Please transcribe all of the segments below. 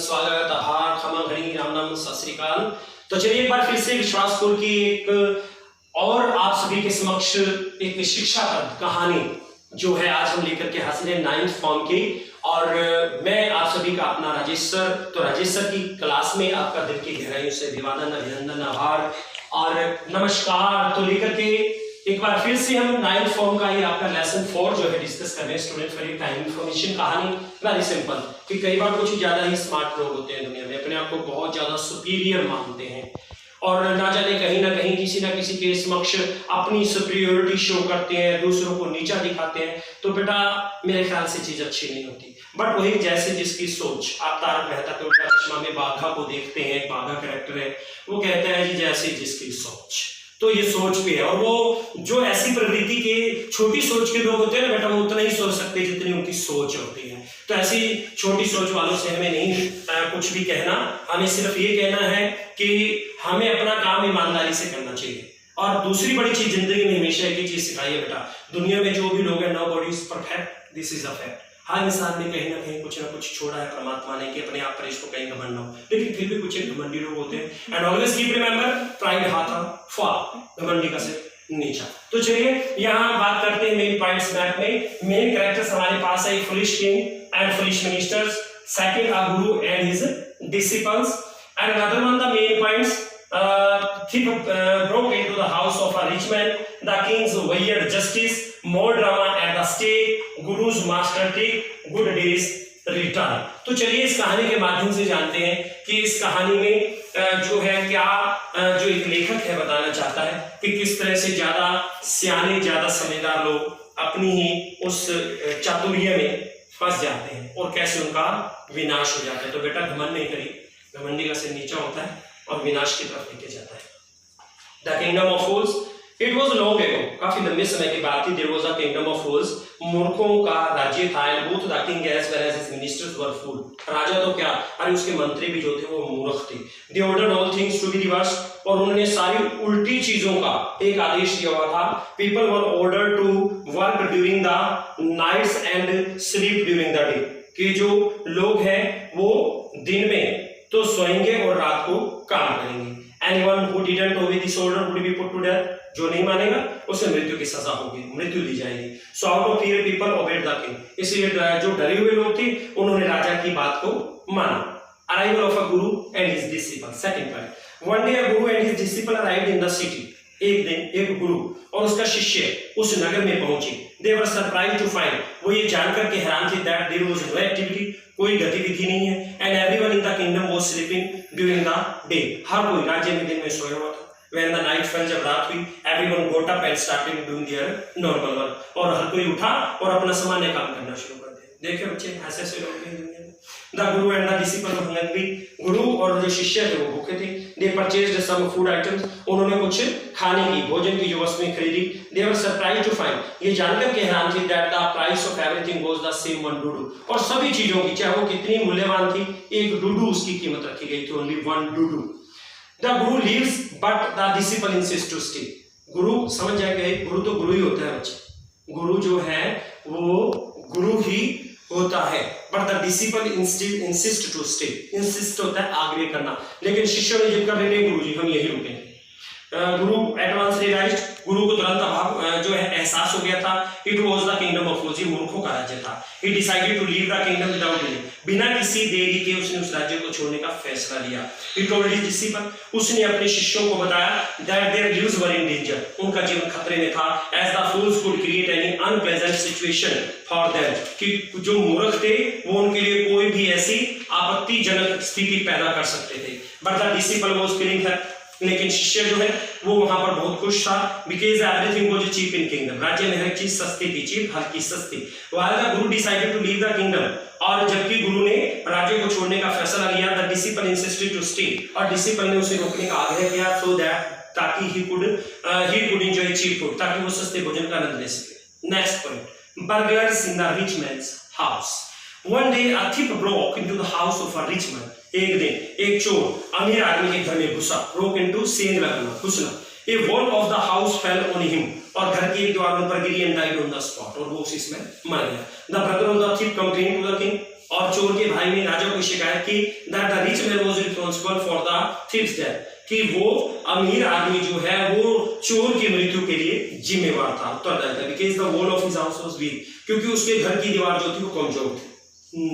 स्वागत, आभार, क्षमा घड़ी, राम नाम, सत श्री अकाल। तो चलिए एक बार फिर से विश्वासपुर की एक और आप सभी के समक्ष एक शिक्षाप्रद कहानी जो है आज हम लेकर के हाजिर हैं 9th फॉर्म की। और मैं आप सभी का अपना राजेश सर। तो राजेश सर की क्लास में आपका दिल की गहराइयों से अभिवादन, अभिनंदन, आभार और नमस्कार। तो लेकर के एक बार फिर से हम 9th फॉर्म का ही आपका लेसन 4 जो है डिस्कस कर रहे हैं। Student for your time information कहानी वेरी सिंपल कि कई बार कुछ ज्यादा ही स्मार्ट लोग होते हैं दुनिया में, अपने आप को बहुत ज्यादा सुपीरियर मानते हैं और ना जाने कहीं ना कहीं किसी ना किसी के समक्ष अपनी सुपीरियोरिटी शो करते हैं, दूसरों को नीचा दिखाते हैं। तो बेटा मेरे ख्याल से चीज अच्छी नहीं होती। बट वही जैसे जिसकी सोच, आप तारक मेहता के उल्टा चश्मा में बाघा को देखते हैं, बाघा कैरेक्टर है, वो कहते हैं जी जैसे जिसकी सोच। तो ये सोच पे है और वो जो ऐसी प्रवृत्ति के छोटी सोच के लोग होते हैं ना बेटा, वो उतना ही सोच सकते हैं जितनी उनकी सोच होती है। तो ऐसी छोटी सोच वालों से हमें नहीं कुछ भी कहना, हमें सिर्फ ये कहना है कि हमें अपना काम ईमानदारी से करना चाहिए। और दूसरी बड़ी चीज जिंदगी में हमेशा एक ही चीज सिखाई है बेटा, दुनिया में जो भी लोग हैं nobody is perfect, this is a fact. हर इंसान ने कहीं ना कहीं कुछ ना कुछ छोड़ा है परमात्मा ने कि अपने आप पर इसको कहीं घमंड हो, लेकिन फिर भी कुछ घमंडी लोग होते हैं। And always keep remember pride हाथ फॉल, घमंडी का सिर नीचा। तो चलिए यहाँ बात करते हैं मेन पॉइंट्स मैप में। मेन कैरेक्टर्स हमारे पास है foolish king and foolish ministers, second a guru and his disciples, and another one the main points thief broke into the house of a rich man, the king's weird justice, more drama at the stake, guru's master trick, good days return। तो चलिए इस कहानी के माध्यम से जानते हैं कि इस कहानी में जो है क्या जो एक लेखक है बताना चाहता है कि किस तरह से ज्यादा सियाने, ज्यादा समझदार लोग अपनी ही उस चातुर्य में फंस जाते हैं और कैसे उनका विनाश हो जाता है। तो बेटा घमंड नहीं करी, घमंडी का सिर नीचा होता है और विनाश की तरफ लेके जाता है। The kingdom of fools, it was long ago, काफी लंबे समय की बात थी। There was a kingdom of fools, मूर्खों का राज्य था। And both the king as well as his ministers were fool, राजा तो क्या, अरे उसके मंत्री भी जो थे वो मूर्ख थे। They ordered all things to be reverse, और उन्होंने सारी उल्टी चीजों का एक आदेश दिया हुआ था। People were ordered to work during the nights and sleep during the day, कि जो लोग हैं वो दिन में तो सोएंगे और रात को काम करेंगे। Anyone who didn't obey this order would be put to death, जो नहीं मानेगा उसे मृत्यु की सजा होगी, मृत्यु दी जाएगी। So out of fear people obeyed the king, इसलिए जो डरे हुए लोग थे उन्होंने राजा की बात को माना। Arrival of a guru and his disciple, second point, one day a guru and his disciple arrived in the city, एक दिन एक गुरु और उसका शिष्य उस नगर में पहुंचे। They were surprised to find, वो ये जानकर के हैरान थे that there was no activity, कोई गतिविधि नहीं है। And everyone in the kingdom was sleeping during the day, हर कोई राज्य में दिन में सोया हुआ था। व्हेन द नाइट फेल, जब रात हुई, everyone got up and started doing there normal work, और हर कोई उठा और अपना सामान्य काम करना शुरू कर दिया। देखिए बच्चे ऐसे ऐसे लोग हैं दुनिया में। The guru and the disciple were hungry, गुरु और जो शिष्य थे वो भूखे थे। They purchased some food items, उन्होंने कुछ खाने की, भोजन की जो वस्तुएं खरीदी। They were surprised to find, ये जानकर के हैरान थे that the price of everything was the same one duddu, और सभी चीजों की चाहे वो कितनी मूल्यवान थी, एक डूडू उसकी कीमत रखी गई थी, ओनली वन डूडू। The guru leaves but the disciple insist to stay, गुरु समझ जाएंगे, गुरु तो गुरु ही होता है बच्चे, गुरु जो है वो गुरु ही होता है। But the disciple insist to stay, insist होता है आग्रह करना, लेकिन शिष्यों ने जिद कर रहे थे गुरु जी हम यही रुकेंगे। गुरु एडवांस रियलाइज्ड, गुरु को तुरंत अभाव जो है एहसास हो गया था। It was the kingdom of fools, मूर्खों का राज्य था। He decided to leave the kingdom without delay, बिना किसी देरी के उसने उस राज्य को छोड़ने का फैसला लिया। ही टोल्ड हिज डिसिपल, उसने अपने शिष्यों को बताया that their lives were in danger, उनका जीवन खतरे में था। As the fools could create any unpleasant situation for them, कि जो मूर्ख थे वो उनके लिए कोई भी ऐसी आपत्तिजनक स्थिति पैदा कर सकते थे। But the disciple was feeling happy, लेकिन शिष्य जो है वो वहां पर बहुत खुश था। Because everything was cheap in kingdom, राज्य में हर चीज सस्ती थी, चीप हल्की सस्ती। While the guru decided to leave the kingdom, और जबकि गुरु ने राज्य को छोड़ने का फैसला लिया, the disciple insisted to stay, और डिसिपल ने उसे रोकने का आग्रह किया, सो दैट ताकि he could enjoy cheap food, ताकि वो सस्ते भोजन का आनंद ले सके। Next point, burglars in the rich man's house. One day a thief broke into the house of a rich man, एक दिन एक चोर अमीर आदमी के घर में घुसा। broke into सेंध लगना, घुसना। A wall of the house fell on him, और घर की एक दीवार पर गिरी and died on the spot, और वो उसी में मर गया। The brother of the thief complained to the king, और चोर के भाई ने राजा को शिकायत की that the rich man was responsible for the thieves death, कि वो अमीर आदमी जो है वो चोर की मृत्यु के लिए जिम्मेवार था, उत्तरदायी था, because the wall of his house was weak, क्योंकि उसके घर की दीवार जो थी वो कमजोर थी।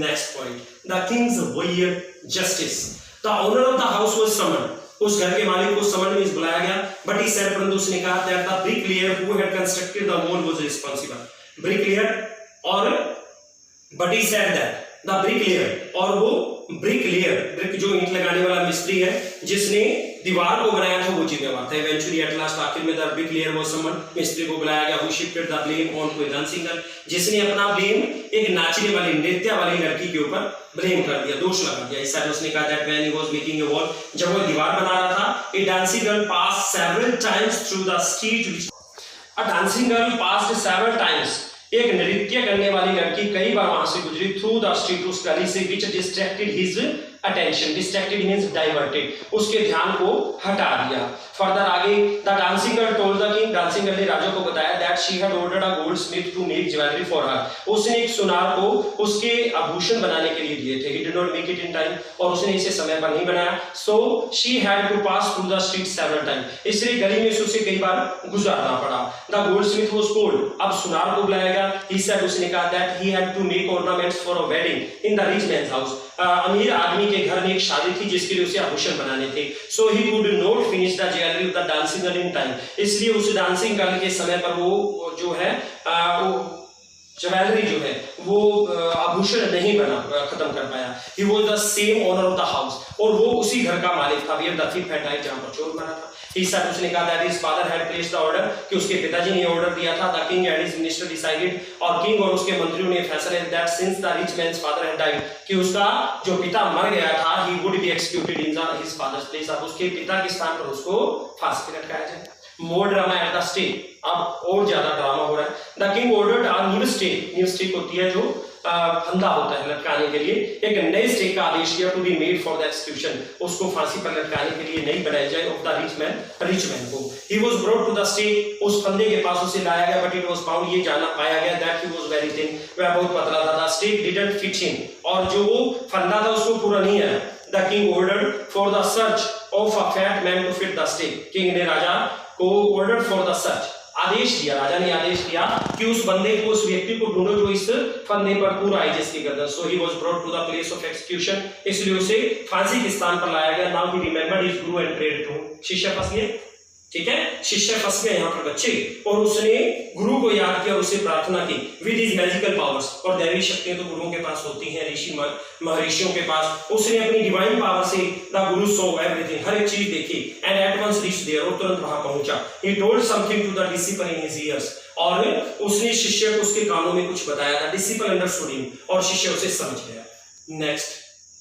Next point, the Kings wire justice, the owner of the house was summoned, उस घर के मालिक को समन में बुलाया गया, बट ही सेड, परंतु उसने कहा that the bricklayer who had constructed the wall was responsible, bricklayer और but he said that the bricklayer, और वो ब्रिकलेयर, ब्रिक जो ईंट लगाने वाला मिस्त्री है जिसने दीवार को बनाया था वो जिम्मेवार था। इवेंचुअली एट लास्ट आखिर में द ब्रिकलेयर वाज समन, मिस्त्री को बुलाया गया, who shifted the blame on to a dancing girl, जिसने अपना ब्लेम एक नाचने वाली नृत्य वाली लड़की के ऊपर ब्लेम कर दिया, दोष लगा दिया। इस तरह उसने कहा that when he was making a wall, जब वो दीवार बना रहा था, ए dancing girl passed several times through the street, a dancing girl passed several times, एक नृत्य करने वाली लड़की कई बार वहां से गुजरी थ्रू द स्ट्रीट, उस गली से, which distracted his attention, distracted means diverted, उसके ध्यान को हटा दिया। फर्दर आगे, the dancing girl told the king, dancing girl ने राजा को बताया that she had ordered a goldsmith to make jewellery for her, उसने एक सुनार को उसके आभूषण बनाने के लिए दिए थे, he did not make it in time, और उसने इसे समय पर नहीं बनाया, so she had to pass through the street several time, इसलिए गली में से उसे कई बार गुजरना पड़ा। The goldsmith was told, अब सुनार को बुलाया गया, ही सेड, उसने कहा that he had to make ornaments for a wedding in the rich man's house, अमीर आदमी के घर में एक शादी थी जिसके लिए उसे आभूषण बनाने थे, so he could not finish the jewellery of the dancing girl in time, इसलिए उस डांसिंग गर्ल के समय पर वो जो है ज्वेलरी जो है वो आभूषण नहीं बना, खत्म कर पाया। He was the same owner of the house, और वो उसी घर का मालिक था, where the thief had died, जहां पर चोर मरा था। ही सेड, उसने कहा that his father had placed the order, कि उसके पिताजी ने ऑर्डर दिया था, the king and his minister decided, और किंग और उसके मंत्रियों ने फैसला किया that since the rich man's father had died, कि उसका जो पिता मर गया था, he would be executed in his father's place, अब उसके पिता के स्थान पर उसको फांसी पर लटकाया जाए। More drama at the stage, अब और ज्यादा ड्रामा हो रहा है। The king ordered a new stake, new stake होती है जो फंदा होता है लटकाने के लिए, एक नए स्टेक का आदेश दिया to be made for the execution, उसको फांसी पर लटकाने के लिए नई बनाई जाए, ऑफ द रिच मैन को। He was brought to the stake, उस फंदे के पास उसे लाया गया, बट इट वाज फाउंड, ये जाना पाया गया that he was very thin, वह बहुत पतला था, the stake didn't fit him, और जो वो फंदा था उसको पूरा नहीं आया। The king ordered for the search of a fat man to fit the stake, king ने राजा को ऑर्डर फॉर द सर्च, आदेश दिया, राजा ने आदेश दिया कि उस बंदे को, उस व्यक्ति को ढूंढो जो इस फंदे पर पूरा है जिसकी गर्दन। So he was brought to the place of execution, इसलिए उसे फांसी के स्थान पर लाया गया। Now he remembered his guru and prayed to, शिष्य फंस गए, ठीक है, शिष्य फंस गए यहाँ पर बच्चे, और उसने गुरु को याद किया और उससे प्रार्थना की विद हिज मैजिकल पावर्स, और दैवी शक्तियां तो गुरुओं के पास होती हैं, ऋषि महर्षियों के पास, उसने अपनी डिवाइन पावर से द गुरु सो एवरीथिंग, हर एक चीज देखी, and at once reach there, और तुरंत वहां पहुंचा। He told something to the disciple in his ears, और उसने शिष्य को उसके कानों में कुछ बताया था, डिसिपल अंडरस्टूड हिम, और शिष्य उसे समझ गया। Next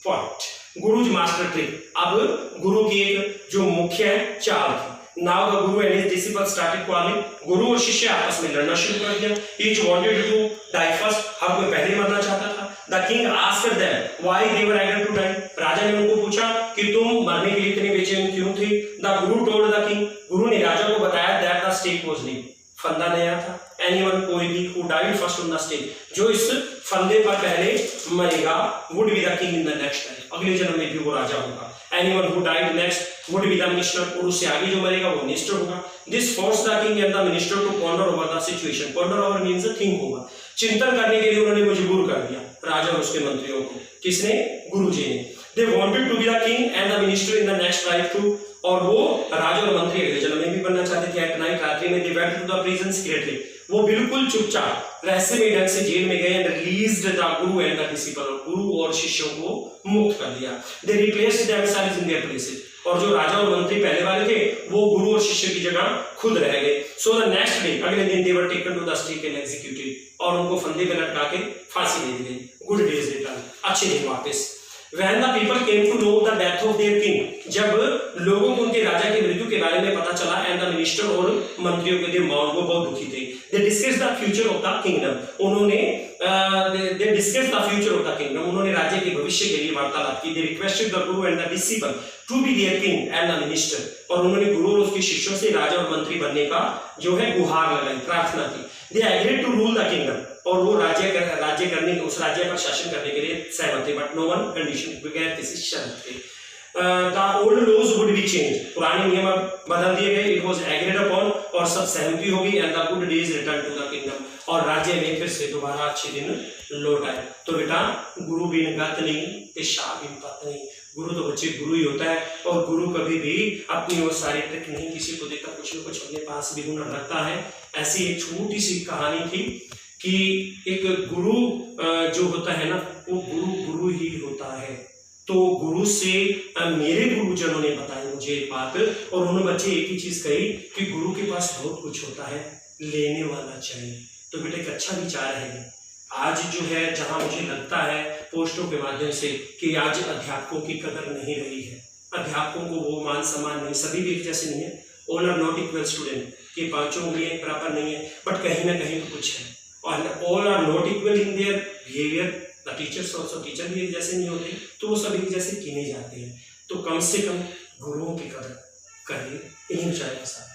point, gurus master trick, अब गुरु की एक जो मुख्य चाल थी। Now the guru and his disciples started quarreling, गुरु और शिष्य आपस में लड़ना शुरू कर दिया। Each wanted to die first, हर कोई पहले मरना चाहता था। The king asked them why they were eager to die, राजा ने उनको पूछा कि तुम मरने के लिए इतने बेचैन क्यों थे। The guru told the king, गुरु ने राजा को बताया that the stake was new, फंदा नया था। Anyone, कोई भी, who died first on the stake, जो इस फंदे पर पहले मरेगा, would be the king in the next life, अगले जन्म में भी वो राजा होगा। Anyone who died next would be the minister, और उससे आगे जो मरेगा वो मिनिस्टर होगा। This forced the king and the minister to ponder over the situation. Ponder over means think होगा, चिंतन करने के लिए उन्होंने मजबूर कर दिया राजा और उसके मंत्रियों को। किसने? गुरुजी ने। They wanted to be the king and the minister in the next life too, और वो राजा और मंत्री अगले जन्म में भी बनना चाहते थे। At night, रात्रि में they went to the prison secretly, वो बिल्कुल चुपचाप रहस्यमय ढंग से जेल में गए, and released the guru and the disciple, गुरु और शिष्यों को मुक्त कर दिया। They replaced themselves in their places, और जो राजा और मंत्री पहले वाले थे वो गुरु और शिष्य की जगह खुद रह गए। So the next day, अगले दिन they were taken to the stake and executed, और उनको फंदे पे लटका के फांसी दे दी गई। Good days return, अच्छे दिन वापस। When the people came to know the death of their king, जब लोगों को उनके राजा की मृत्यु के बारे में पता चला, and the minister और मंत्रियों के लिए वो बहुत दुखी थे। They discussed the future of the kingdom, उन्होंने they discussed the future of the kingdom, उन्होंने राज्य के भविष्य के लिए वार्तालाप की। They requested the guru and the disciple to be their king and the minister, और उन्होंने गुरु और उसके शिष्यों से राजा और मंत्री बनने का जो है गुहार लगाई, प्रार्थना की। They agreed to rule the kingdom, और वो राज्य करने उस राज्य पर शासन करने के लिए सहमत थे, बट नो वन कंडीशन, बगैर किसी शर्त के। The old laws would be change, पुराने नियम अब बदल दिए गए, इट वाज एग्रीड अपॉन, और सब सहमति होगी, and the good days return to the kingdom, और राज्य में फिर से दोबारा अच्छे दिन लौट आए। तो बेटा गुरु बिन गत नहीं, पेशा बिन पत नहीं, गुरु तो बच्चे गुरु ही होता है, और गुरु कभी भी अपनी वो सारी ट्रिक नहीं किसी को देता, कुछ न कुछ अपने पास भी हुनर रखता है। ऐसी एक छोटी सी कहानी थी कि एक गुरु जो होता है ना, वो गुरु ही होता है। तो गुरु से मेरे गुरुजनों ने बताई मुझे एक बात, और उन्होंने बच्चे एक ही चीज कही कि गुरु के पास बहुत कुछ होता है, लेने वाला चाहिए। तो बेटा एक अच्छा विचार है। आज जो है जहां मुझे लगता है पोस्टों के माध्यम से कि आज अध्यापकों की कदर नहीं रही है, अध्यापकों को वो मान सम्मान नहीं, सभी भी एक जैसे नहीं है, all are not equal student, कि पांचों उंगलियां एक बराबर नहीं है, बट कहीं ना कहीं तो कुछ है, और all are not equal in their behaviour, the teachers also, teacher भी एक जैसे नहीं होते, तो वो सब एक जैसे गिने जाते हैं। तो कम से कम गुरुओं की कदर करिए, इन्हीं विचारों के साथ।